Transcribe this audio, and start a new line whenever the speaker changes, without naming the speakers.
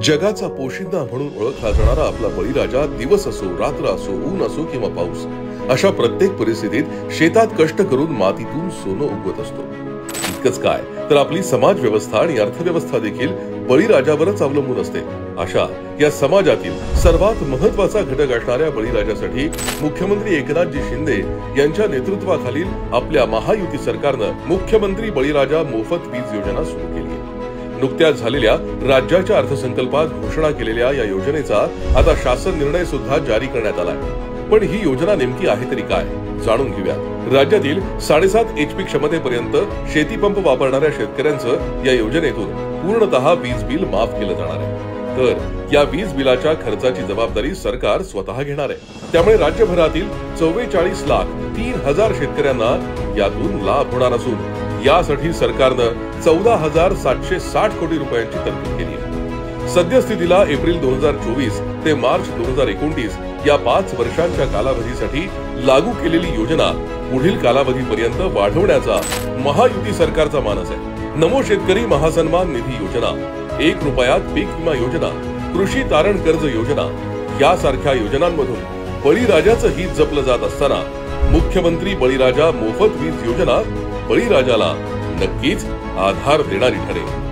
जगाचा पोशिंदा म्हणून ओळखला जाणारा आपला बळीराजा दिवस असो, रात्र असो, ऊन असो किंवा पाऊस, अशा प्रत्येक परिस्थितीत शेतात कष्ट करून मातीतून सोनं उगवत असतो। इतकंच काय तर आपली समाज व्यवस्था आणि अर्थव्यवस्था देखील बळीराजावरच अवलंबून असते। अशा या समाजातील सर्वात महत्त्वाचा घटक असणाऱ्या बळीराजासाठी मुख्यमंत्री एकनाथजी शिंदे यांच्या नेतृत्वाखालील आपल्या महायुती सरकारनं मुख्यमंत्री बळीराजा मोफत वीज योजना सुरू केली आहे। नुकत्याच झालेल्या राज्याच्या अर्थसंकल्पात घोषणा केलेल्या या योजनेचा आता शासन निर्णय सुद्धा जारी करण्यात आलाय। पण ही योजना नेमकी आहे तरी काय, जाणून घेऊया। राज्यातील 7.5 HP क्षमतेपर्यंत शेती पंप वापरणाऱ्या शेतकऱ्यांचं या योजनेतून पूर्णतः वीज बिल माफ केलं जाणार आहे। तर या वीज बिलाच्या खर्चाची जबाबदारी सरकार स्वतः घेणार आहे। त्यामुळे राज्यभरातील 44,03,000 शेतकऱ्यांना यातून लाभ होणार असून यासाठी सरकारनं 14,760 कोटी रुपयांची तरतूद केली आहे। सद्यस्थितीला एप्रिल 2024 ते मार्च 2029 या 5 वर्षांच्या कालावधीसाठी लागू केलेली योजना पुढील कालावधीपर्यंत वाढवण्याचा महायुती सरकारचा मानस आहे। नमो शेतकरी महासन्मान निधी योजना, 1 रुपयात पीक विमा योजना, कृषी तारण कर्ज योजना यासारख्या योजनांमधून बळीराजाचं हित जपलं जात असताना मुख्यमंत्री बळीराजा मोफत वीज योजना बळीराजाला नक्कीच आधार देणारी ठरेल।